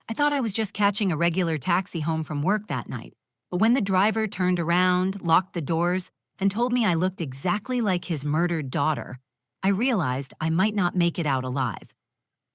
I thought I was just catching a regular taxi home from work that night. But when the driver turned around, locked the doors, and told me I looked exactly like his murdered daughter, I realized I might not make it out alive.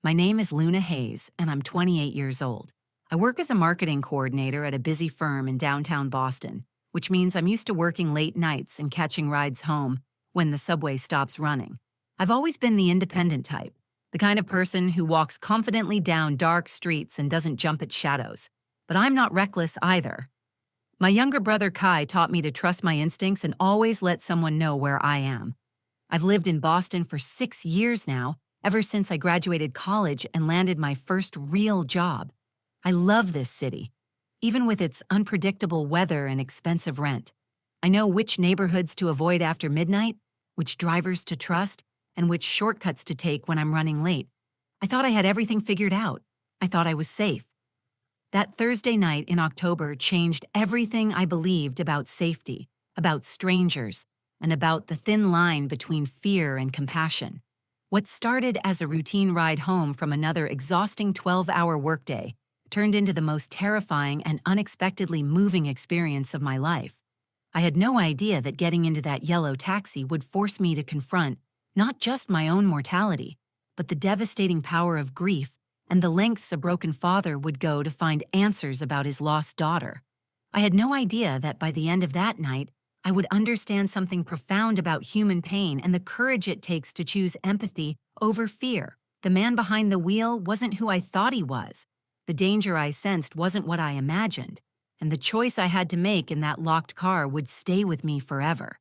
My name is Luna Hayes, and I'm 28 years old. I work as a marketing coordinator at a busy firm in downtown Boston, which means I'm used to working late nights and catching rides home when the subway stops running. I've always been the independent type, the kind of person who walks confidently down dark streets and doesn't jump at shadows. But I'm not reckless either. My younger brother Kai taught me to trust my instincts and always let someone know where I am. I've lived in Boston for 6 years now, ever since I graduated college and landed my first real job. I love this city, even with its unpredictable weather and expensive rent. I know which neighborhoods to avoid after midnight, which drivers to trust, and which shortcuts to take when I'm running late. I thought I had everything figured out. I thought I was safe. That Thursday night in October changed everything I believed about safety, about strangers, and about the thin line between fear and compassion. What started as a routine ride home from another exhausting 12-hour workday turned into the most terrifying and unexpectedly moving experience of my life. I had no idea that getting into that yellow taxi would force me to confront not just my own mortality, but the devastating power of grief and the lengths a broken father would go to find answers about his lost daughter. I had no idea that by the end of that night, I would understand something profound about human pain and the courage it takes to choose empathy over fear. The man behind the wheel wasn't who I thought he was. The danger I sensed wasn't what I imagined, and the choice I had to make in that locked car would stay with me forever.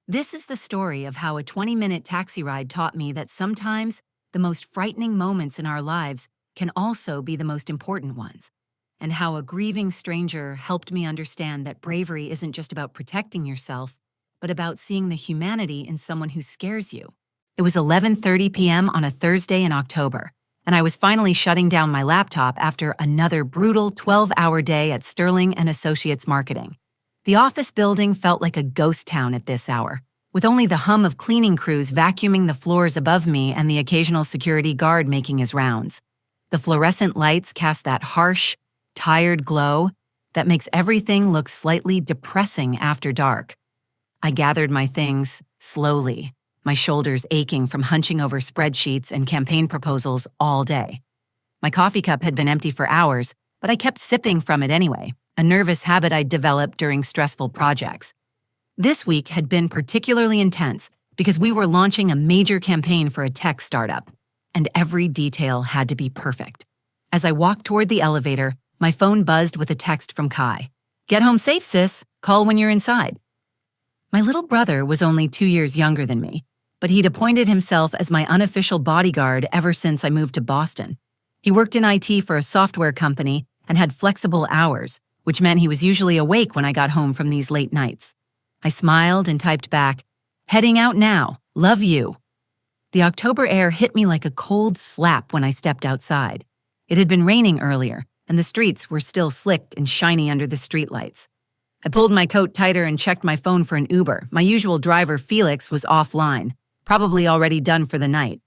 This is the story of how a 20-minute taxi ride taught me that sometimes the most frightening moments in our lives can also be the most important ones, and how a grieving stranger helped me understand that bravery isn't just about protecting yourself, but about seeing the humanity in someone who scares you. It was 11:30 p.m. on a Thursday in October, and I was finally shutting down my laptop after another brutal 12-hour day at Sterling and Associates Marketing. The office building felt like a ghost town at this hour, with only the hum of cleaning crews vacuuming the floors above me and the occasional security guard making his rounds. The fluorescent lights cast that harsh, tired glow that makes everything look slightly depressing after dark. I gathered my things slowly, my shoulders aching from hunching over spreadsheets and campaign proposals all day. My coffee cup had been empty for hours, but I kept sipping from it anyway, a nervous habit I'd developed during stressful projects. This week had been particularly intense because we were launching a major campaign for a tech startup, and every detail had to be perfect. As I walked toward the elevator, my phone buzzed with a text from Kai. "Get home safe, sis. Call when you're inside." My little brother was only 2 years younger than me, but he'd appointed himself as my unofficial bodyguard ever since I moved to Boston. He worked in IT for a software company and had flexible hours, which meant he was usually awake when I got home from these late nights. I smiled and typed back, "Heading out now. Love you." The October air hit me like a cold slap when I stepped outside. It had been raining earlier, and the streets were still slick and shiny under the streetlights. I pulled my coat tighter and checked my phone for an Uber. My usual driver, Felix, was offline, probably already done for the night.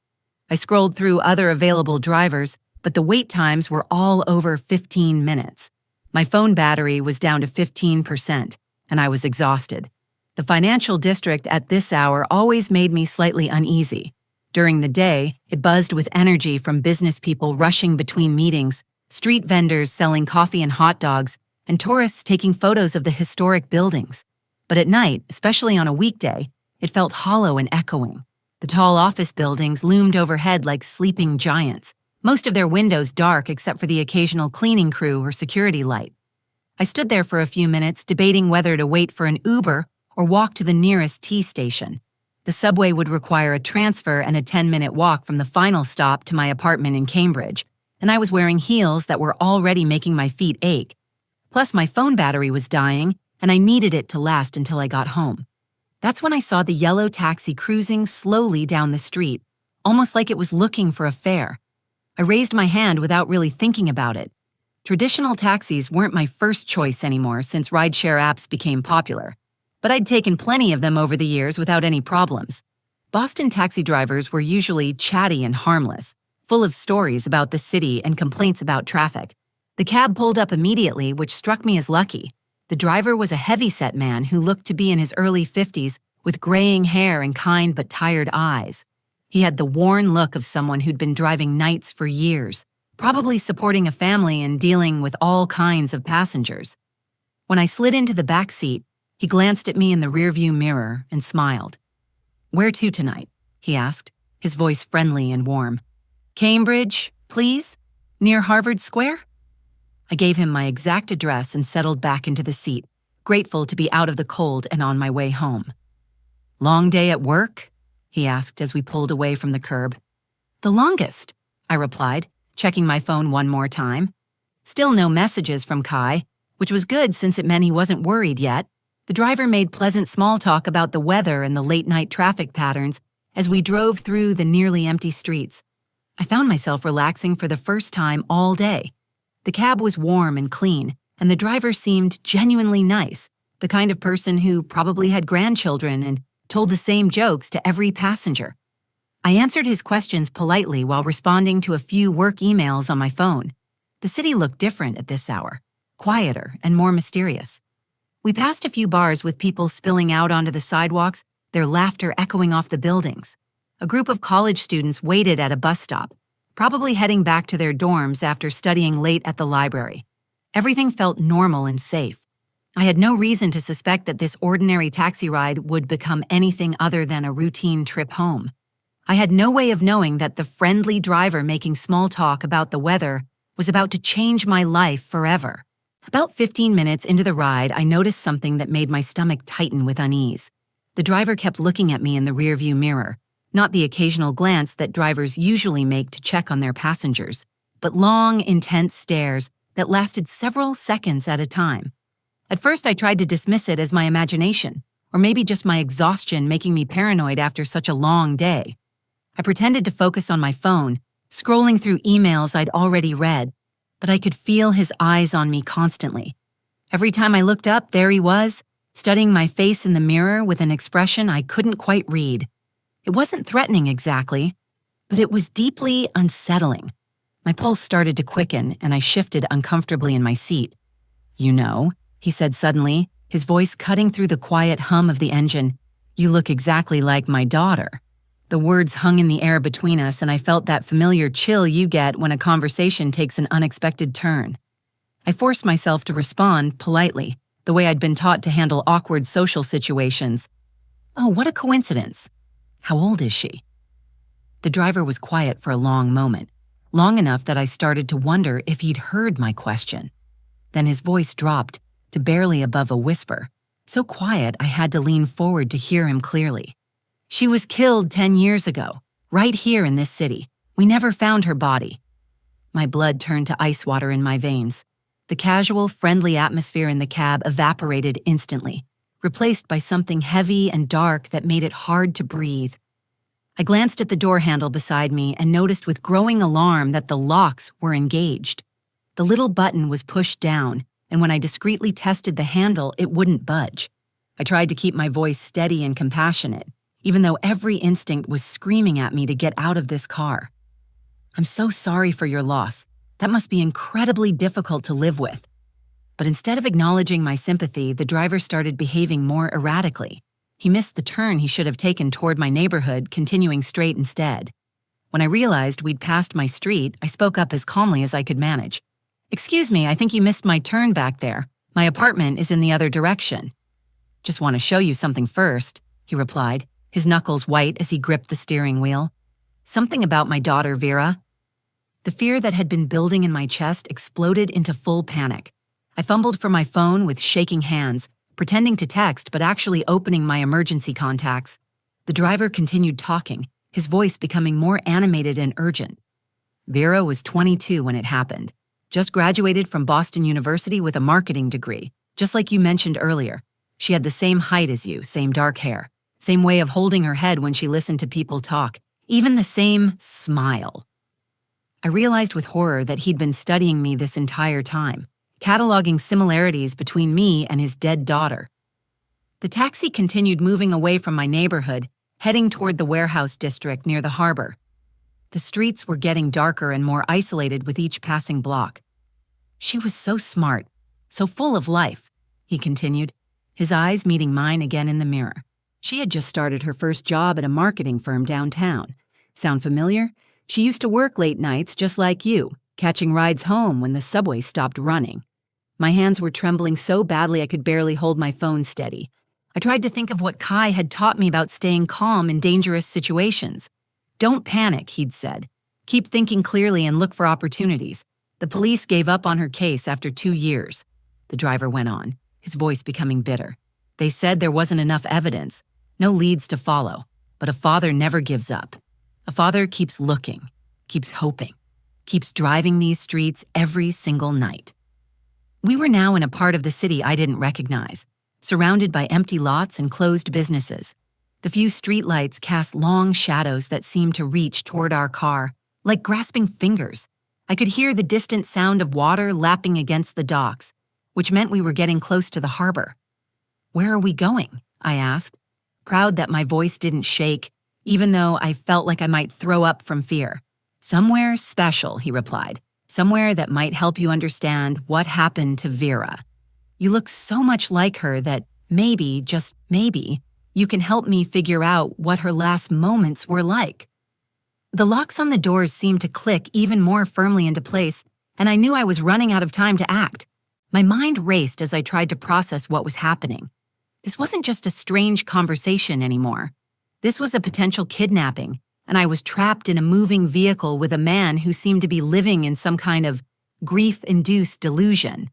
I scrolled through other available drivers, but the wait times were all over 15 minutes. My phone battery was down to 15%, and I was exhausted. The financial district at this hour always made me slightly uneasy. During the day, it buzzed with energy from business people rushing between meetings, street vendors selling coffee and hot dogs, and tourists taking photos of the historic buildings. But at night, especially on a weekday, it felt hollow and echoing. The tall office buildings loomed overhead like sleeping giants, most of their windows dark except for the occasional cleaning crew or security light. I stood there for a few minutes debating whether to wait for an Uber or walk to the nearest T station. The subway would require a transfer and a 10-minute walk from the final stop to my apartment in Cambridge, and I was wearing heels that were already making my feet ache. Plus, my phone battery was dying, and I needed it to last until I got home. That's when I saw the yellow taxi cruising slowly down the street, almost like it was looking for a fare. I raised my hand without really thinking about it. Traditional taxis weren't my first choice anymore since rideshare apps became popular, but I'd taken plenty of them over the years without any problems. Boston taxi drivers were usually chatty and harmless, full of stories about the city and complaints about traffic. The cab pulled up immediately, which struck me as lucky. The driver was a heavy-set man who looked to be in his early 50s with graying hair and kind but tired eyes. He had the worn look of someone who'd been driving nights for years, probably supporting a family and dealing with all kinds of passengers. When I slid into the back seat, he glanced at me in the rearview mirror and smiled. "Where to tonight?" he asked, his voice friendly and warm. "Cambridge, please? Near Harvard Square?" I gave him my exact address and settled back into the seat, grateful to be out of the cold and on my way home. "Long day at work?" he asked as we pulled away from the curb. "The longest," I replied, checking my phone one more time. Still no messages from Kai, which was good since it meant he wasn't worried yet. The driver made pleasant small talk about the weather and the late-night traffic patterns as we drove through the nearly empty streets. I found myself relaxing for the first time all day. The cab was warm and clean, and the driver seemed genuinely nice, the kind of person who probably had grandchildren and told the same jokes to every passenger. I answered his questions politely while responding to a few work emails on my phone. The city looked different at this hour, quieter and more mysterious. We passed a few bars with people spilling out onto the sidewalks, their laughter echoing off the buildings. A group of college students waited at a bus stop, probably heading back to their dorms after studying late at the library. Everything felt normal and safe. I had no reason to suspect that this ordinary taxi ride would become anything other than a routine trip home. I had no way of knowing that the friendly driver making small talk about the weather was about to change my life forever. About 15 minutes into the ride, I noticed something that made my stomach tighten with unease. The driver kept looking at me in the rearview mirror, not the occasional glance that drivers usually make to check on their passengers, but long, intense stares that lasted several seconds at a time. At first, I tried to dismiss it as my imagination, or maybe just my exhaustion making me paranoid after such a long day. I pretended to focus on my phone, scrolling through emails I'd already read, but I could feel his eyes on me constantly. Every time I looked up, there he was, studying my face in the mirror with an expression I couldn't quite read. It wasn't threatening exactly, but it was deeply unsettling. My pulse started to quicken, and I shifted uncomfortably in my seat. "You know," he said suddenly, his voice cutting through the quiet hum of the engine, "you look exactly like my daughter." The words hung in the air between us, and I felt that familiar chill you get when a conversation takes an unexpected turn. I forced myself to respond politely, the way I'd been taught to handle awkward social situations. "Oh, what a coincidence. How old is she?" The driver was quiet for a long moment, long enough that I started to wonder if he'd heard my question. Then his voice dropped to barely above a whisper, so quiet I had to lean forward to hear him clearly. "She was killed 10 years ago, right here in this city. We never found her body." My blood turned to ice water in my veins. The casual, friendly atmosphere in the cab evaporated instantly, replaced by something heavy and dark that made it hard to breathe. I glanced at the door handle beside me and noticed with growing alarm that the locks were engaged. The little button was pushed down, and when I discreetly tested the handle, it wouldn't budge. I tried to keep my voice steady and compassionate, even though every instinct was screaming at me to get out of this car. "I'm so sorry for your loss. That must be incredibly difficult to live with." But instead of acknowledging my sympathy, the driver started behaving more erratically. He missed the turn he should have taken toward my neighborhood, continuing straight instead. When I realized we'd passed my street, I spoke up as calmly as I could manage. "Excuse me, I think you missed my turn back there. My apartment is in the other direction." "Just want to show you something first," he replied, his knuckles white as he gripped the steering wheel. "Something about my daughter, Vera." The fear that had been building in my chest exploded into full panic. I fumbled for my phone with shaking hands, pretending to text but actually opening my emergency contacts. The driver continued talking, his voice becoming more animated and urgent. "Vera was 22 when it happened. Just graduated from Boston University with a marketing degree, just like you mentioned earlier. She had the same height as you, same dark hair. Same way of holding her head when she listened to people talk, even the same smile." I realized with horror that he'd been studying me this entire time, cataloging similarities between me and his dead daughter. The taxi continued moving away from my neighborhood, heading toward the warehouse district near the harbor. The streets were getting darker and more isolated with each passing block. She was so smart, so full of life, he continued, his eyes meeting mine again in the mirror. She had just started her first job at a marketing firm downtown. Sound familiar? She used to work late nights just like you, catching rides home when the subway stopped running. My hands were trembling so badly I could barely hold my phone steady. I tried to think of what Kai had taught me about staying calm in dangerous situations. Don't panic, he'd said. Keep thinking clearly and look for opportunities. The police gave up on her case after 2 years. The driver went on, his voice becoming bitter. They said there wasn't enough evidence, no leads to follow. But a father never gives up. A father keeps looking, keeps hoping, keeps driving these streets every single night. We were now in a part of the city I didn't recognize, surrounded by empty lots and closed businesses. The few streetlights cast long shadows that seemed to reach toward our car, like grasping fingers. I could hear the distant sound of water lapping against the docks, which meant we were getting close to the harbor. Where are we going? I asked, proud that my voice didn't shake, even though I felt like I might throw up from fear. Somewhere special, he replied. Somewhere that might help you understand what happened to Vera. You look so much like her that maybe, just maybe, you can help me figure out what her last moments were like. The locks on the doors seemed to click even more firmly into place, and I knew I was running out of time to act. My mind raced as I tried to process what was happening. This wasn't just a strange conversation anymore. This was a potential kidnapping, and I was trapped in a moving vehicle with a man who seemed to be living in some kind of grief-induced delusion.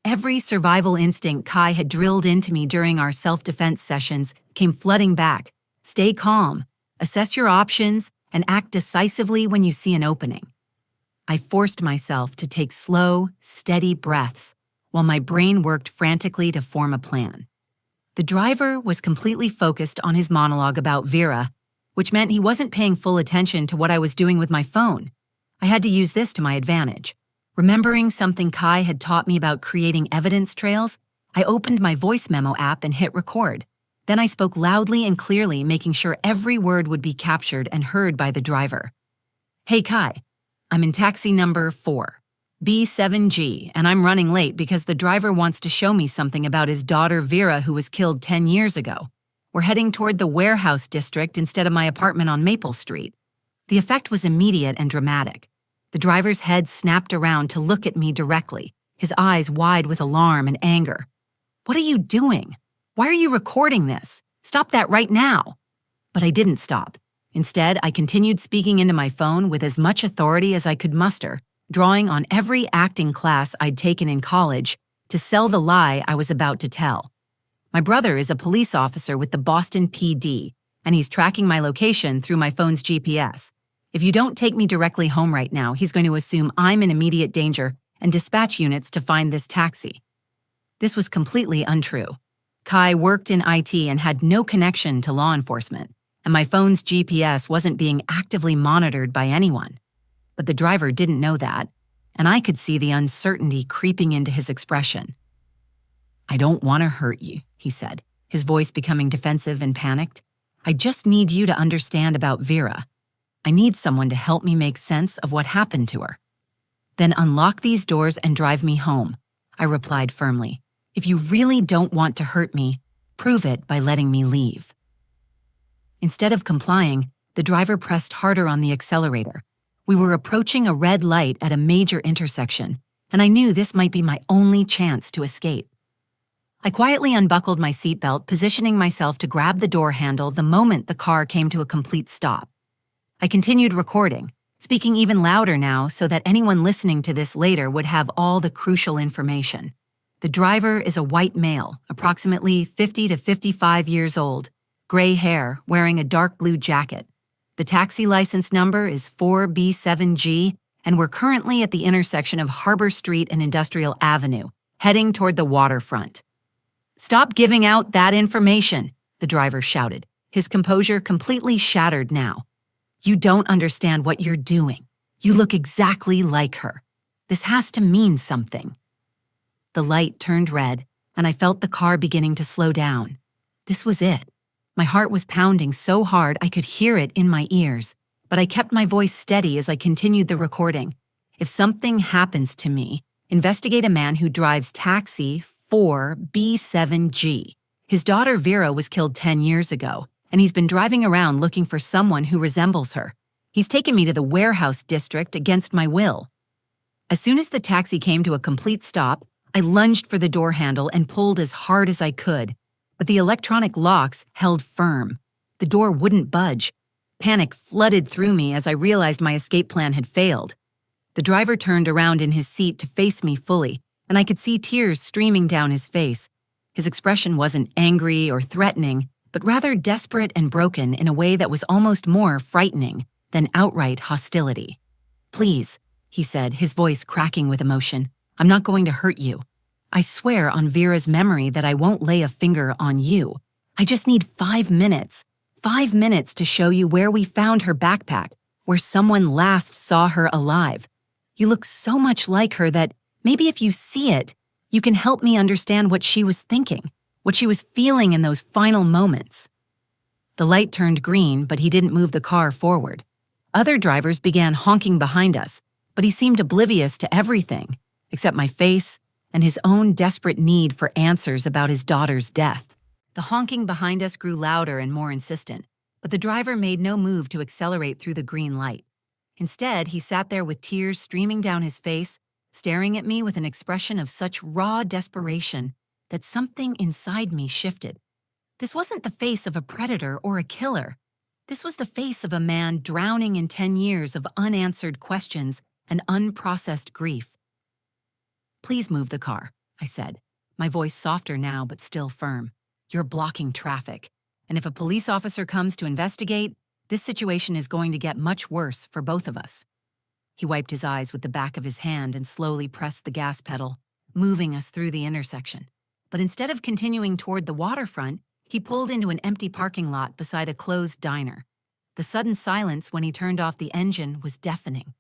Every survival instinct Kai had drilled into me during our self-defense sessions came flooding back. Stay calm, assess your options, and act decisively when you see an opening. I forced myself to take slow, steady breaths while my brain worked frantically to form a plan. The driver was completely focused on his monologue about Vera, which meant he wasn't paying full attention to what I was doing with my phone. I had to use this to my advantage. Remembering something Kai had taught me about creating evidence trails, I opened my voice memo app and hit record. Then I spoke loudly and clearly, making sure every word would be captured and heard by the driver. Hey Kai, I'm in taxi number 4, B7G, and I'm running late because the driver wants to show me something about his daughter Vera who was killed 10 years ago. We're heading toward the warehouse district instead of my apartment on Maple Street. The effect was immediate and dramatic. The driver's head snapped around to look at me directly, his eyes wide with alarm and anger. What are you doing? Why are you recording this? Stop that right now. But I didn't stop. Instead, I continued speaking into my phone with as much authority as I could muster, drawing on every acting class I'd taken in college to sell the lie I was about to tell. My brother is a police officer with the Boston PD, and he's tracking my location through my phone's GPS. If you don't take me directly home right now, he's going to assume I'm in immediate danger and dispatch units to find this taxi. This was completely untrue. Kai worked in IT and had no connection to law enforcement, and my phone's GPS wasn't being actively monitored by anyone. But the driver didn't know that, and I could see the uncertainty creeping into his expression. I don't want to hurt you, he said, his voice becoming defensive and panicked. I just need you to understand about Vera. I need someone to help me make sense of what happened to her. Then unlock these doors and drive me home, I replied firmly. If you really don't want to hurt me, prove it by letting me leave. Instead of complying, the driver pressed harder on the accelerator. We were approaching a red light at a major intersection, and I knew this might be my only chance to escape. I quietly unbuckled my seatbelt, positioning myself to grab the door handle the moment the car came to a complete stop. I continued recording, speaking even louder now so that anyone listening to this later would have all the crucial information. The driver is a white male, approximately 50 to 55 years old, gray hair, wearing a dark blue jacket. The taxi license number is 4B7G, and we're currently at the intersection of Harbor Street and Industrial Avenue, heading toward the waterfront. Stop giving out that information, the driver shouted, his composure completely shattered now. You don't understand what you're doing. You look exactly like her. This has to mean something. The light turned red, and I felt the car beginning to slow down. This was it. My heart was pounding so hard I could hear it in my ears, but I kept my voice steady as I continued the recording. If something happens to me, investigate a man who drives taxi 4B7G. His daughter Vera was killed 10 years ago, and he's been driving around looking for someone who resembles her. He's taken me to the warehouse district against my will. As soon as the taxi came to a complete stop, I lunged for the door handle and pulled as hard as I could, but the electronic locks held firm. The door wouldn't budge. Panic flooded through me as I realized my escape plan had failed. The driver turned around in his seat to face me fully, and I could see tears streaming down his face. His expression wasn't angry or threatening, but rather desperate and broken in a way that was almost more frightening than outright hostility. "Please," he said, his voice cracking with emotion, "I'm not going to hurt you. I swear on Vera's memory that I won't lay a finger on you. I just need 5 minutes. 5 minutes to show you where we found her backpack, where someone last saw her alive. You look so much like her that maybe if you see it, you can help me understand what she was thinking, what she was feeling in those final moments." The light turned green, but he didn't move the car forward. Other drivers began honking behind us, but he seemed oblivious to everything, except my face and his own desperate need for answers about his daughter's death. The honking behind us grew louder and more insistent, but the driver made no move to accelerate through the green light. Instead, he sat there with tears streaming down his face, staring at me with an expression of such raw desperation that something inside me shifted. This wasn't the face of a predator or a killer. This was the face of a man drowning in 10 years of unanswered questions and unprocessed grief. "Please move the car," I said, my voice softer now but still firm. "You're blocking traffic, and if a police officer comes to investigate, this situation is going to get much worse for both of us." He wiped his eyes with the back of his hand and slowly pressed the gas pedal, moving us through the intersection. But instead of continuing toward the waterfront, he pulled into an empty parking lot beside a closed diner. The sudden silence when he turned off the engine was deafening.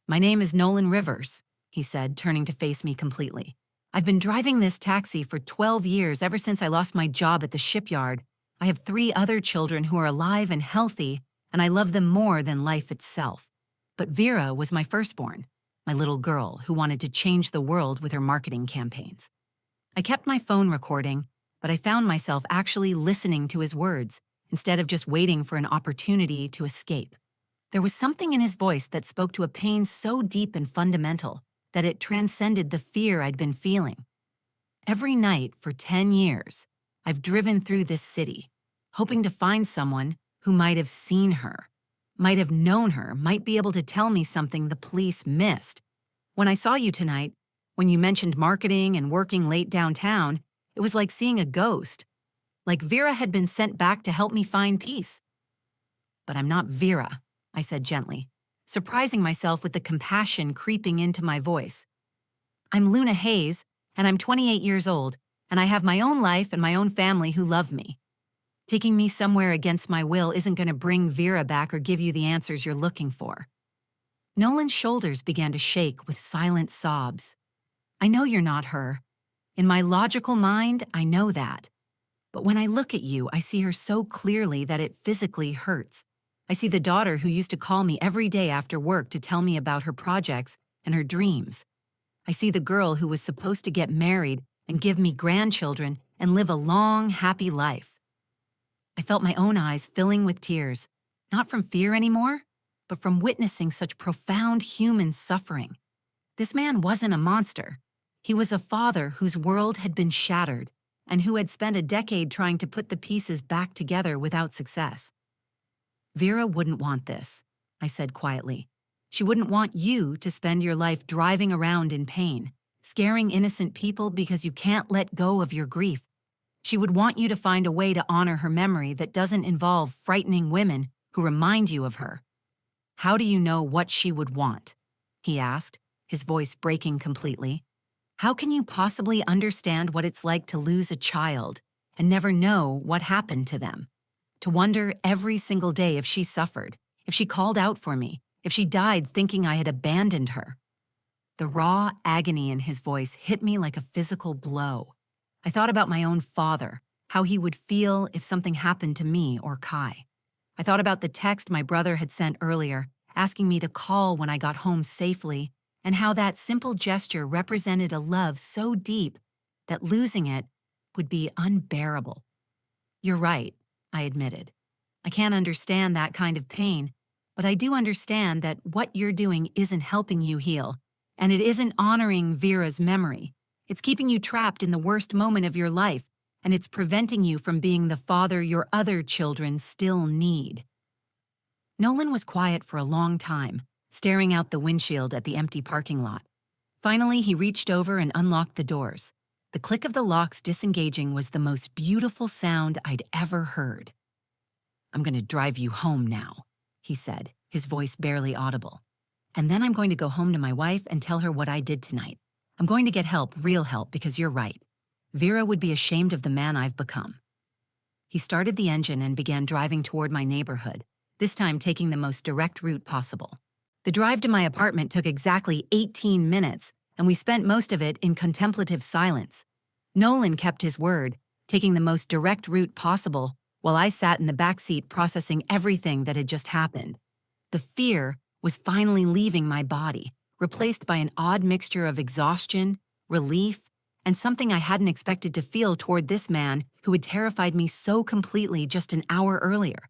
"My name is Nolan Rivers," he said, turning to face me completely. "I've been driving this taxi for 12 years, ever since I lost my job at the shipyard. I have 3 other children who are alive and healthy, and I love them more than life itself. But Vera was my firstborn, my little girl who wanted to change the world with her marketing campaigns." I kept my phone recording, but I found myself actually listening to his words instead of just waiting for an opportunity to escape. There was something in his voice that spoke to a pain so deep and fundamental that it transcended the fear I'd been feeling. Every night for 10 years, I've driven through this city, hoping to find someone who might have seen her, might have known her, might be able to tell me something the police missed. When I saw you tonight, when you mentioned marketing and working late downtown, it was like seeing a ghost, like Vera had been sent back to help me find peace. "But I'm not Vera," I said gently, surprising myself with the compassion creeping into my voice. "I'm Luna Hayes, and I'm 28 years old, and I have my own life and my own family who love me. Taking me somewhere against my will isn't going to bring Vera back or give you the answers you're looking for." Nolan's shoulders began to shake with silent sobs. "I know you're not her. In my logical mind, I know that. But when I look at you, I see her so clearly that it physically hurts. I see the daughter who used to call me every day after work to tell me about her projects and her dreams. I see the girl who was supposed to get married and give me grandchildren and live a long, happy life." I felt my own eyes filling with tears, not from fear anymore, but from witnessing such profound human suffering. This man wasn't a monster. He was a father whose world had been shattered and who had spent a decade trying to put the pieces back together without success. "Vera wouldn't want this," I said quietly. "She wouldn't want you to spend your life driving around in pain, scaring innocent people because you can't let go of your grief. She would want you to find a way to honor her memory that doesn't involve frightening women who remind you of her." "How do you know what she would want?" he asked, his voice breaking completely. "How can you possibly understand what it's like to lose a child and never know what happened to them? To wonder every single day if she suffered, if she called out for me, if she died thinking I had abandoned her?" The raw agony in his voice hit me like a physical blow. I thought about my own father, how he would feel if something happened to me or Kai. I thought about the text my brother had sent earlier, asking me to call when I got home safely, and how that simple gesture represented a love so deep that losing it would be unbearable. You're right, I admitted. I can't understand that kind of pain, but I do understand that what you're doing isn't helping you heal, and it isn't honoring Vera's memory. It's keeping you trapped in the worst moment of your life, and it's preventing you from being the father your other children still need. Nolan was quiet for a long time, staring out the windshield at the empty parking lot. Finally, he reached over and unlocked the doors. The click of the locks disengaging was the most beautiful sound I'd ever heard. "I'm going to drive you home now," he said, his voice barely audible. "And then I'm going to go home to my wife and tell her what I did tonight. I'm going to get help, real help, because you're right. Vera would be ashamed of the man I've become." He started the engine and began driving toward my neighborhood, this time taking the most direct route possible. The drive to my apartment took exactly 18 minutes, and we spent most of it in contemplative silence. Nolan kept his word, taking the most direct route possible, while I sat in the back seat processing everything that had just happened. The fear was finally leaving my body, replaced by an odd mixture of exhaustion, relief, and something I hadn't expected to feel toward this man who had terrified me so completely just an hour earlier.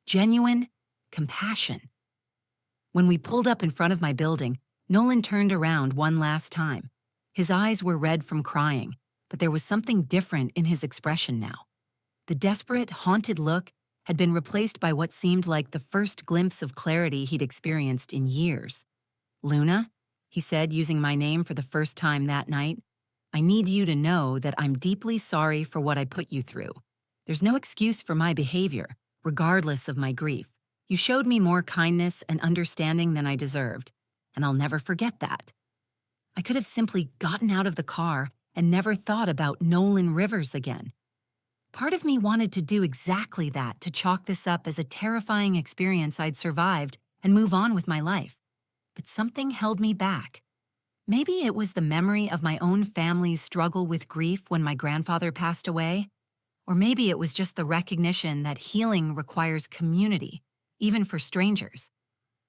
Genuine compassion. When we pulled up in front of my building, Nolan turned around one last time. His eyes were red from crying, but there was something different in his expression now. The desperate, haunted look had been replaced by what seemed like the first glimpse of clarity he'd experienced in years. "Luna," he said, using my name for the first time that night, "I need you to know that I'm deeply sorry for what I put you through. There's no excuse for my behavior, regardless of my grief. You showed me more kindness and understanding than I deserved, and I'll never forget that." I could have simply gotten out of the car and never thought about Nolan Rivers again. Part of me wanted to do exactly that, to chalk this up as a terrifying experience I'd survived and move on with my life. But something held me back. Maybe it was the memory of my own family's struggle with grief when my grandfather passed away, or maybe it was just the recognition that healing requires community, even for strangers.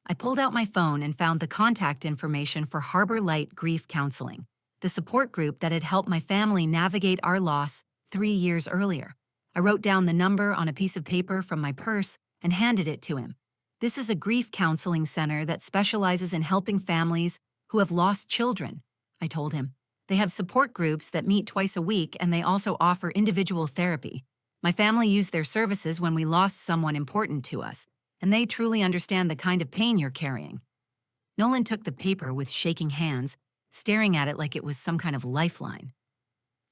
I pulled out my phone and found the contact information for Harbor Light Grief Counseling, the support group that had helped my family navigate our loss 3 years earlier. I wrote down the number on a piece of paper from my purse and handed it to him. "This is a grief counseling center that specializes in helping families who have lost children," I told him. "They have support groups that meet twice a week, and they also offer individual therapy. My family used their services when we lost someone important to us, and they truly understand the kind of pain you're carrying." Nolan took the paper with shaking hands, staring at it like it was some kind of lifeline.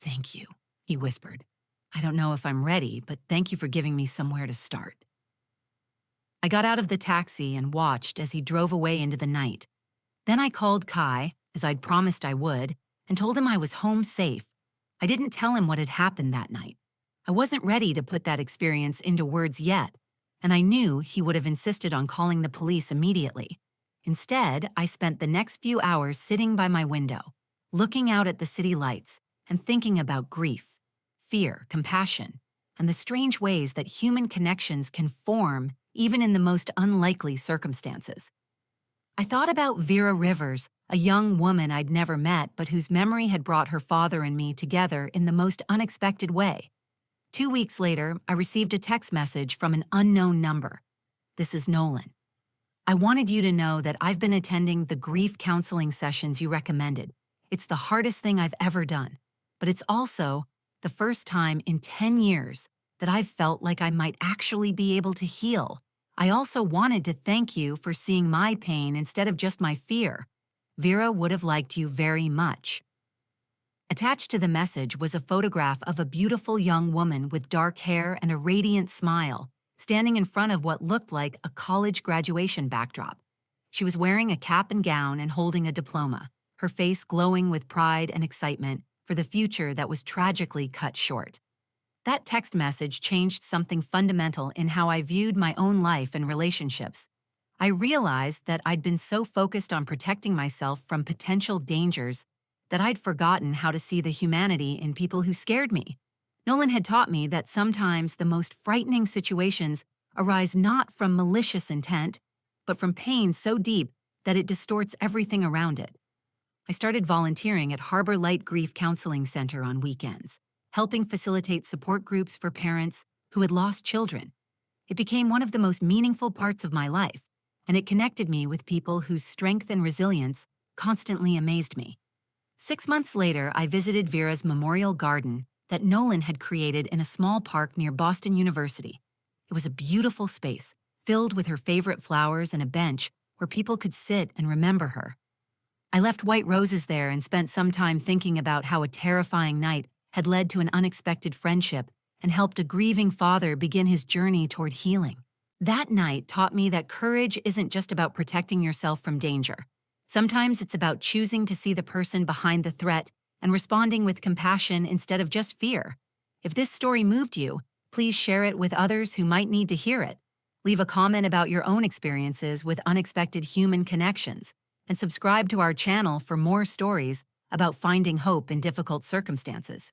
"Thank you," he whispered. "I don't know if I'm ready, but thank you for giving me somewhere to start." I got out of the taxi and watched as he drove away into the night. Then I called Kai, as I'd promised I would, and told him I was home safe. I didn't tell him what had happened that night. I wasn't ready to put that experience into words yet, and I knew he would have insisted on calling the police immediately. Instead, I spent the next few hours sitting by my window, looking out at the city lights and thinking about grief, fear, compassion, and the strange ways that human connections can form even in the most unlikely circumstances. I thought about Vera Rivers, a young woman I'd never met but whose memory had brought her father and me together in the most unexpected way. 2 weeks later, I received a text message from an unknown number. "This is Nolan. I wanted you to know that I've been attending the grief counseling sessions you recommended. It's the hardest thing I've ever done, but it's also the first time in 10 years that I've felt like I might actually be able to heal. I also wanted to thank you for seeing my pain instead of just my fear. Vera would have liked you very much." Attached to the message was a photograph of a beautiful young woman with dark hair and a radiant smile, standing in front of what looked like a college graduation backdrop. She was wearing a cap and gown and holding a diploma, her face glowing with pride and excitement for the future that was tragically cut short. That text message changed something fundamental in how I viewed my own life and relationships. I realized that I'd been so focused on protecting myself from potential dangers that I'd forgotten how to see the humanity in people who scared me. Nolan had taught me that sometimes the most frightening situations arise not from malicious intent, but from pain so deep that it distorts everything around it. I started volunteering at Harbor Light Grief Counseling Center on weekends, helping facilitate support groups for parents who had lost children. It became one of the most meaningful parts of my life, and it connected me with people whose strength and resilience constantly amazed me. 6 months later, I visited Vera's memorial garden that Nolan had created in a small park near Boston University. It was a beautiful space, filled with her favorite flowers and a bench where people could sit and remember her. I left white roses there and spent some time thinking about how a terrifying night had led to an unexpected friendship and helped a grieving father begin his journey toward healing. That night taught me that courage isn't just about protecting yourself from danger. Sometimes it's about choosing to see the person behind the threat and responding with compassion instead of just fear. If this story moved you, please share it with others who might need to hear it. Leave a comment about your own experiences with unexpected human connections, and subscribe to our channel for more stories about finding hope in difficult circumstances.